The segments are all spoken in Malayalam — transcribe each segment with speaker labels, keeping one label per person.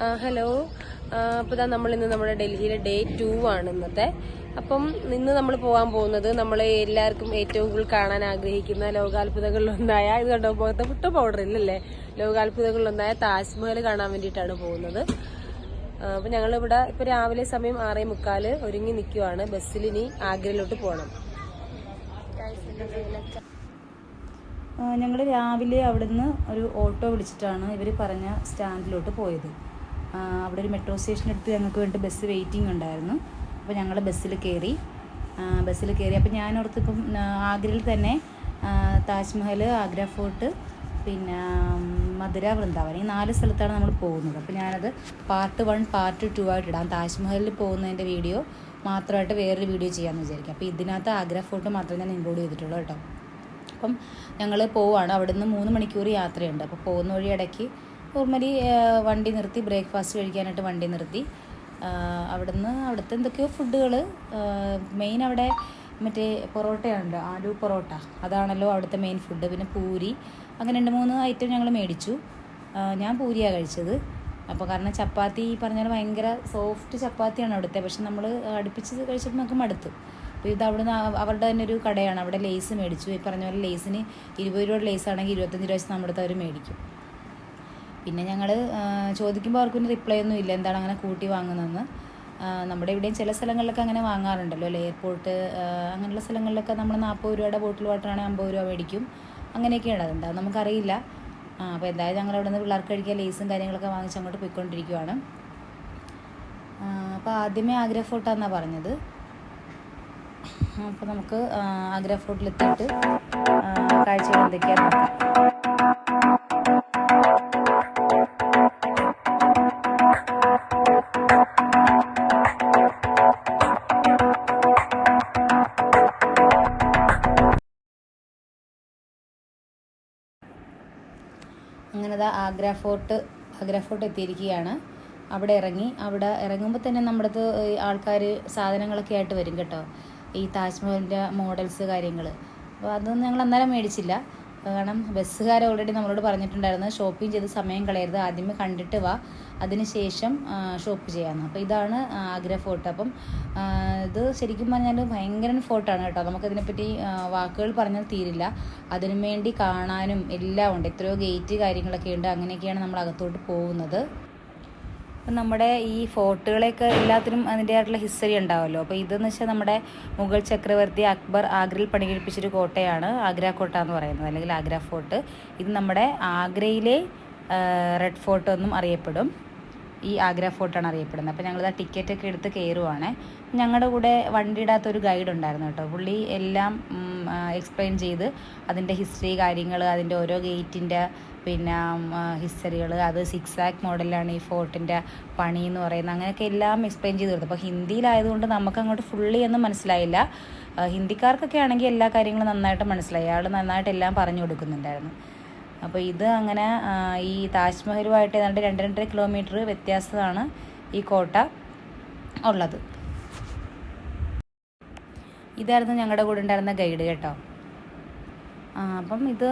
Speaker 1: ഹലോ. അപ്പോൾ നമ്മളിന്ന് നമ്മുടെ ഡൽഹിയിലെ ഡേ 2 ആണ് ഇന്നത്തെ. അപ്പം ഇന്ന് നമ്മൾ പോകാൻ പോകുന്നത് നമ്മൾ എല്ലാവർക്കും ഏറ്റവും കൂടുതൽ കാണാൻ ആഗ്രഹിക്കുന്ന ലോകാത്ഭുതങ്ങളിലൊന്നായ, ഇത് കണ്ടോ മുഖത്തെ പുട്ട പൗഡർ ഇല്ലല്ലേ, ലോകാത്ഭുതങ്ങളിലൊന്നായ താജ്മഹൽ കാണാൻ വേണ്ടിയിട്ടാണ് പോകുന്നത്. അപ്പം ഞങ്ങളിവിടെ ഇപ്പോൾ രാവിലെ സമയം 6:45 ഒരുങ്ങി നിൽക്കുവാണ്. ബസ്സിൽ ഇനി ആഗ്രയിലോട്ട് പോകണം.
Speaker 2: ഞങ്ങൾ രാവിലെ അവിടുന്ന് ഒരു ഓട്ടോ വിളിച്ചിട്ടാണ് ഇവർ പറഞ്ഞ സ്റ്റാൻഡിലോട്ട് പോയത്. അവിടെ ഒരു മെട്രോ സ്റ്റേഷനടുത്ത് ഞങ്ങൾക്ക് വേണ്ടി ബസ് വെയിറ്റിംഗ് ഉണ്ടായിരുന്നു. അപ്പോൾ ഞങ്ങൾ ബസ്സിൽ കയറി. അപ്പോൾ ഞാനോർത്ത് ഇപ്പം ആഗ്രയിൽ തന്നെ താജ്മഹൽ, ആഗ്ര ഫോർട്ട്, പിന്നെ മധുര, വൃന്ദാവൻ, ഈ 4 സ്ഥലത്താണ് നമ്മൾ പോകുന്നത്. അപ്പോൾ ഞാനത് പാർട്ട് 1 പാർട്ട് 2 ആയിട്ട് ഇടാം. താജ്മഹലിൽ പോകുന്നതിൻ്റെ വീഡിയോ മാത്രമായിട്ട് വേറൊരു വീഡിയോ ചെയ്യാമെന്ന് വിചാരിക്കും. അപ്പോൾ ഇതിനകത്ത് ആഗ്ര ഫോർട്ട് മാത്രമേ ഞാൻ ഇൻക്ലൂഡ് ചെയ്തിട്ടുള്ളൂ കേട്ടോ. അപ്പം ഞങ്ങൾ പോവാണ്. അവിടുന്ന് 3 മണിക്കൂർ യാത്രയുണ്ട്. അപ്പോൾ പോകുന്ന വഴി ഇടയ്ക്ക് നോർമലി വണ്ടി നിർത്തി ബ്രേക്ക്ഫാസ്റ്റ് കഴിക്കാനായിട്ട് വണ്ടി നിർത്തി. അവിടുത്തെ എന്തൊക്കെയോ ഫുഡുകൾ, മെയിൻ അവിടെ മറ്റേ പൊറോട്ടയാണല്ലോ, ആലു പൊറോട്ട, അതാണല്ലോ അവിടുത്തെ മെയിൻ ഫുഡ്. പിന്നെ പൂരി, അങ്ങനെ 2-3 ഐറ്റം ഞങ്ങൾ മേടിച്ചു. ഞാൻ പൂരിയാണ് കഴിച്ചത്. അപ്പോൾ കാരണം ചപ്പാത്തി പറഞ്ഞാൽ ഭയങ്കര സോഫ്റ്റ് ചപ്പാത്തിയാണ് അവിടുത്തെ. പക്ഷെ നമ്മൾ അടുപ്പിച്ച് കഴിച്ചപ്പോൾ നമുക്ക് മടുത്തു. അപ്പോൾ ഇത് അവിടുന്ന് അവരുടെ തന്നെ ഒരു കടയാണ്. അവിടെ ലേസ് മേടിച്ചു. ഈ പറഞ്ഞ പോലെ ലേസിന് 20 രൂപയുടെ ലേസ് ആണെങ്കിൽ 25 രൂപ വെച്ച് നമ്മുടെ അടുത്ത് അവർ മേടിക്കും. പിന്നെ ഞങ്ങൾ ചോദിക്കുമ്പോൾ അവർക്കൊന്നും റിപ്ലൈ ഒന്നും ഇല്ല, എന്താണ് അങ്ങനെ കൂട്ടി വാങ്ങുന്നതെന്ന്. നമ്മുടെ ഇവിടെയും ചില സ്ഥലങ്ങളിലൊക്കെ അങ്ങനെ വാങ്ങാറുണ്ടല്ലോ, എയർപോർട്ട് അങ്ങനെയുള്ള സ്ഥലങ്ങളിലൊക്കെ നമ്മൾ 40 രൂപയുടെ ബോട്ടിൽ വാട്ടറാണെങ്കിൽ 50 രൂപ മേടിക്കും. അങ്ങനെയൊക്കെയാണ്. അതെന്താ നമുക്കറിയില്ല. അപ്പോൾ എന്തായാലും ഞങ്ങൾ അവിടെ നിന്ന് പിള്ളേർക്ക് കഴിക്കാൻ ലേസും കാര്യങ്ങളൊക്കെ വാങ്ങിച്ച് അങ്ങോട്ട് പോയിക്കൊണ്ടിരിക്കുകയാണ്. അപ്പോൾ ആദ്യമേ ആഗ്ര ഫോർട്ടാണെന്നാണ് പറഞ്ഞത്. അപ്പോൾ നമുക്ക് ആഗ്ര ഫോർട്ടിലെത്തിയിട്ട് കാഴ്ചകൾ എന്തൊക്കെയാണെന്ന് നോക്കാം. അങ്ങനെ ആഗ്ര ഫോർട്ട് എത്തിയിരിക്കുകയാണ്. അവിടെ ഇറങ്ങുമ്പോൾ തന്നെ നമ്മുടെ അടുത്ത് ആൾക്കാർ സാധനങ്ങളൊക്കെ ആയിട്ട് വരും കേട്ടോ, ഈ താജ്മഹലിൻ്റെ മോഡൽസ് കാര്യങ്ങൾ. അപ്പോൾ അതൊന്നും ഞങ്ങൾ അന്നേരം മേടിച്ചില്ല. കാരണം ബസ്സുകാർ ഓൾറെഡി നമ്മളോട് പറഞ്ഞിട്ടുണ്ടായിരുന്നു ഷോപ്പിംഗ് ചെയ്ത് സമയം കളയരുത്, ആദ്യമേ കണ്ടിട്ട് വാ, അതിന് ശേഷം ഷോപ്പ് ചെയ്യാമെന്ന്. അപ്പോൾ ഇതാണ് ആഗ്ര ഫോർട്ട്. അപ്പം ഇത് ശരിക്കും പറഞ്ഞാൽ ഭയങ്കര ഫോർട്ടാണ് കേട്ടോ. നമുക്കതിനെപ്പറ്റി വാക്കുകൾ പറഞ്ഞാൽ തീരില്ല. അതിനു വേണ്ടി കാണാനും എല്ലാം ഉണ്ട്. എത്രയോ ഗേറ്റ് കാര്യങ്ങളൊക്കെ ഉണ്ട്. അങ്ങനെയൊക്കെയാണ് നമ്മൾ അകത്തോട്ട് പോകുന്നത്. അപ്പം നമ്മുടെ ഈ ഫോർട്ടുകളെയൊക്കെ എല്ലാത്തിനും അതിൻ്റെതായിട്ടുള്ള ഹിസ്റ്ററി ഉണ്ടാവുമല്ലോ. അപ്പോൾ ഇതെന്ന് വെച്ചാൽ നമ്മുടെ മുഗൾ ചക്രവർത്തി അക്ബർ ആഗ്രയിൽ പണികഴിപ്പിച്ചൊരു കോട്ടയാണ് ആഗ്ര കോട്ട എന്ന് പറയുന്നത്, അല്ലെങ്കിൽ ആഗ്ര ഫോർട്ട്. ഇത് നമ്മുടെ ആഗ്രയിലെ റെഡ് ഫോർട്ട് എന്നും അറിയപ്പെടും. ഈ ആഗ്ര ഫോർട്ടാണ് അറിയപ്പെടുന്നത്. അപ്പോൾ ഞങ്ങളിതാ ടിക്കറ്റൊക്കെ എടുത്ത് കയറുവാണ്. ഞങ്ങളുടെ കൂടെ വണ്ടിയിടാത്തൊരു ഗൈഡ് ഉണ്ടായിരുന്നു കേട്ടോ. പുള്ളി എല്ലാം എക്സ്പ്ലെയിൻ ചെയ്ത് അതിൻ്റെ ഹിസ്റ്ററി കാര്യങ്ങൾ, അതിൻ്റെ ഓരോ ഗേറ്റിൻ്റെ പിന്നെ ഹിസ്റ്ററികൾ, അത് 6 ആക്ട് മോഡലാണ് ഈ ഫോർട്ടിൻ്റെ പണി എന്ന് പറയുന്നത്, അങ്ങനെയൊക്കെ എല്ലാം എക്സ്പ്ലെയിൻ ചെയ്ത് കൊടുത്തു. അപ്പോൾ ഹിന്ദിയിലായതുകൊണ്ട് നമുക്ക് അങ്ങോട്ട് ഫുള്ളി ഒന്നും മനസ്സിലായില്ല. ഹിന്ദിക്കാർക്കൊക്കെ ആണെങ്കിൽ എല്ലാ കാര്യങ്ങളും നന്നായിട്ട് മനസ്സിലായി. അയാൾ നന്നായിട്ട് എല്ലാം പറഞ്ഞു കൊടുക്കുന്നുണ്ടായിരുന്നു. അപ്പോൾ ഇത് അങ്ങനെ ഈ താജ്മഹലുമായിട്ട് ഏതാണ്ട് 2-2.5 കിലോമീറ്റർ വ്യത്യാസമാണ് ഈ കോട്ട ഉള്ളത്. ഇതായിരുന്നു ഞങ്ങളുടെ കൂടെ ഉണ്ടായിരുന്ന ഗൈഡ് കേട്ടോ. അപ്പം ഇത്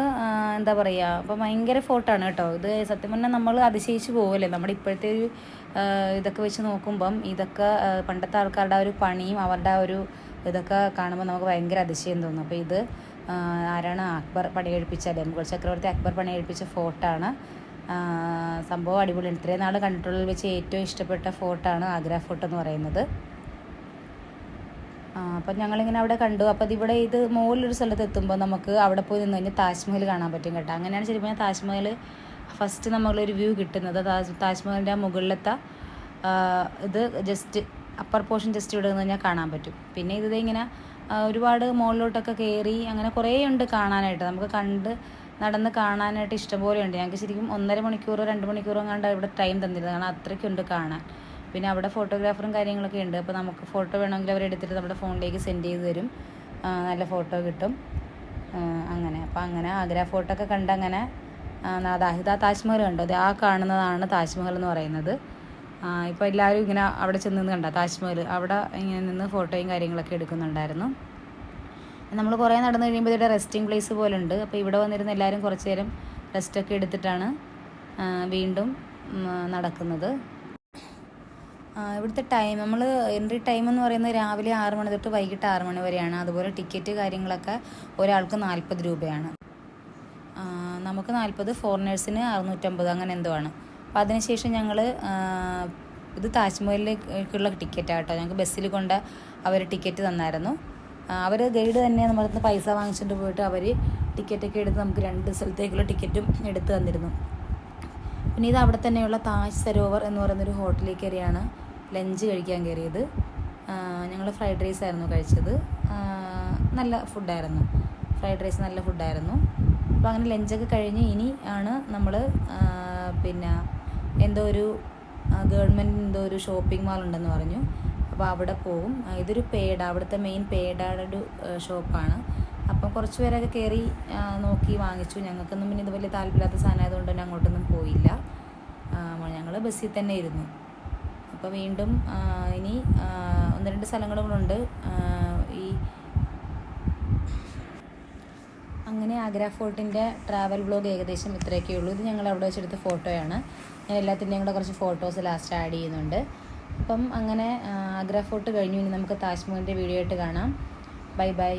Speaker 2: എന്താ പറയുക, അപ്പം ഭയങ്കര ഫോർട്ടാണ് കേട്ടോ. ഇത് സത്യം പറഞ്ഞാൽ നമ്മൾ അതിശയിച്ച് പോകല്ലേ, നമ്മുടെ ഇപ്പോഴത്തെ ഒരു ഇതൊക്കെ വെച്ച് നോക്കുമ്പം ഇതൊക്കെ പണ്ടത്തെ ആൾക്കാരുടെ ആ ഒരു പണിയും അവരുടെ ആ ഒരു ഇതൊക്കെ കാണുമ്പോൾ നമുക്ക് ഭയങ്കര അതിശയം തോന്നും. അപ്പോൾ ഇത് ആരാണ് അക്ബർ പണികഴിപ്പിച്ച, മുഗൾ ചക്രവർത്തി അക്ബർ പണികഴിപ്പിച്ച ഫോർട്ടാണ്. സംഭവം അടിപൊളിയാണ്. ഇത്രയും നാൾ കണ്ടിട്ടുള്ളതിൽ വെച്ച് ഏറ്റവും ഇഷ്ടപ്പെട്ട ഫോർട്ടാണ് ആഗ്ര ഫോർട്ട് എന്ന് പറയുന്നത്. അപ്പം ഞങ്ങളിങ്ങനെ അവിടെ കണ്ടു. അപ്പോൾ ഇതിവിടെ ഇത് മുകളിലൊരു സ്ഥലത്ത് എത്തുമ്പോൾ നമുക്ക് അവിടെ പോയി നിന്ന് കഴിഞ്ഞാൽ താജ്മഹൽ കാണാൻ പറ്റും കേട്ടോ. അങ്ങനെയാണ് ശരിക്കും പറഞ്ഞാൽ താജ്മഹൽ ഫസ്റ്റ് നമ്മളൊരു വ്യൂ കിട്ടുന്നത്. താജ്മഹലിൻ്റെ മുകളിലത്തെ ഇത് ജസ്റ്റ് അപ്പർ പോർഷൻ ജസ്റ്റ് ഇവിടെ നിന്ന് കഴിഞ്ഞാൽ കാണാൻ പറ്റും. പിന്നെ ഇത് ഇങ്ങനെ ഒരുപാട് മുകളിലോട്ടൊക്കെ കയറി അങ്ങനെ കുറേ ഉണ്ട് കാണാനായിട്ട്. നമുക്ക് നടന്ന് കാണാനായിട്ട് ഇഷ്ടംപോലെ ഉണ്ട്. ഞങ്ങൾക്ക് ശരിക്കും 1.5 മണിക്കൂറോ 2 മണിക്കൂറോ എങ്ങാണ്ട് ഇവിടെ ടൈം തന്നിരുന്നത്, കാരണം അത്രയ്ക്കുണ്ട് കാണാൻ. പിന്നെ അവിടെ ഫോട്ടോഗ്രാഫറും കാര്യങ്ങളൊക്കെ ഉണ്ട്. അപ്പോൾ നമുക്ക് ഫോട്ടോ വേണമെങ്കിൽ അവരെടുത്തിട്ട് നമ്മുടെ ഫോണിലേക്ക് സെൻഡ് ചെയ്ത് തരും. നല്ല ഫോട്ടോ കിട്ടും. അപ്പോൾ അങ്ങനെ ആഗ്ര ഫോർട്ടൊക്കെ കണ്ട് അങ്ങനെ ഇതാ താജ്മഹൽ കണ്ടോ, അത് ആ കാണുന്നതാണ് താജ്മഹൽ എന്ന് പറയുന്നത്. ഇപ്പോൾ എല്ലാവരും ഇങ്ങനെ അവിടെ ചെന്ന് കണ്ട താജ്മഹൽ അവിടെ ഇങ്ങനെ നിന്ന് ഫോട്ടോയും കാര്യങ്ങളൊക്കെ എടുക്കുന്നുണ്ടായിരുന്നു. നമ്മൾ കുറേ നടന്നു കഴിയുമ്പോൾ ഇവിടെ റെസ്റ്റിംഗ് പ്ലേസ് പോലെ ഉണ്ട്. അപ്പോൾ ഇവിടെ വന്നിരുന്ന് എല്ലാവരും കുറച്ച് നേരം റെസ്റ്റൊക്കെ എടുത്തിട്ടാണ് വീണ്ടും നടക്കുന്നത്. ഇവിടുത്തെ ടൈം നമ്മൾ എൻട്രി ടൈം എന്ന് പറയുന്നത് രാവിലെ 6 മണി തൊട്ട് വൈകിട്ട് 6 മണി വരെയാണ്. അതുപോലെ ടിക്കറ്റ് കാര്യങ്ങളൊക്കെ ഒരാൾക്ക് 40 രൂപയാണ്. നമുക്ക് 40, ഫോറിനേഴ്സിന് 650 അങ്ങനെ എന്തോ ആണ്. അപ്പോൾ അതിനുശേഷം ഞങ്ങൾ ഇത് താജ്മഹലിലേക്കുള്ള ടിക്കറ്റാണ് കേട്ടോ. ഞങ്ങൾക്ക് ബസ്സിൽ കൊണ്ട് അവർ ടിക്കറ്റ് തന്നായിരുന്നു. അവർ ഗൈഡ് തന്നെ നമ്മുടെ പൈസ വാങ്ങിച്ചിട്ട് പോയിട്ട് അവർ ടിക്കറ്റൊക്കെ എടുത്ത് നമുക്ക് 2 സ്ഥലത്തേക്കുള്ള ടിക്കറ്റും എടുത്ത് തന്നിരുന്നു. പിന്നെ ഇത് അവിടെ തന്നെയുള്ള താജ് സരോവർ എന്ന് പറയുന്നൊരു ഹോട്ടലിൽ കയറിയാണ് ലഞ്ച് കഴിക്കാൻ കയറിയത്. ഞങ്ങൾ ഫ്രൈഡ് റൈസ് ആയിരുന്നു കഴിച്ചത്. നല്ല ഫുഡായിരുന്നു, ഫ്രൈഡ് റൈസ് നല്ല ഫുഡായിരുന്നു. അപ്പോൾ അങ്ങനെ ലഞ്ചൊക്കെ കഴിഞ്ഞ് ഇനി ആണ് നമ്മൾ പിന്നെ എന്തോ ഒരു ഗവൺമെൻറ് എന്തോ ഒരു ഷോപ്പിംഗ് മാൾ ഉണ്ടെന്ന് പറഞ്ഞു. അപ്പോൾ അവിടെ പോകും. ഇതൊരു പേട, അവിടുത്തെ മെയിൻ പേടയുടെ ഒരു ഷോപ്പാണ്. അപ്പം കുറച്ച് പേരൊക്കെ കയറി നോക്കി വാങ്ങിച്ചു. ഞങ്ങൾക്കൊന്നും പിന്നെ ഇത് വലിയ താല്പര്യമില്ലാത്ത സാധനമായതുകൊണ്ട് തന്നെ അങ്ങോട്ടൊന്നും പോയില്ല. ഞങ്ങൾ ബസ്സിൽ തന്നെ ഇരുന്നു. അപ്പോൾ വീണ്ടും ഇനി 1-2 സ്ഥലങ്ങളുണ്ട്. അങ്ങനെ ആഗ്ര ഫോർട്ടിൻ്റെ ട്രാവൽ വ്ലോഗ് ഏകദേശം ഇത്രയൊക്കെ ഉള്ളൂ. ഇത് ഞങ്ങൾ അവിടെ വെച്ചെടുത്ത ഫോട്ടോയാണ്. ഞാൻ എല്ലാത്തിൻ്റെയും കൂടെ കുറച്ച് ഫോട്ടോസ് ലാസ്റ്റ് ആഡ് ചെയ്യുന്നുണ്ട്. അപ്പം അങ്ങനെ ആഗ്ര ഫോർട്ട് കഴിഞ്ഞു. ഇനി നമുക്ക് താജ്മഹലിൻ്റെ വീഡിയോ ആയിട്ട് കാണാം. Bye bye.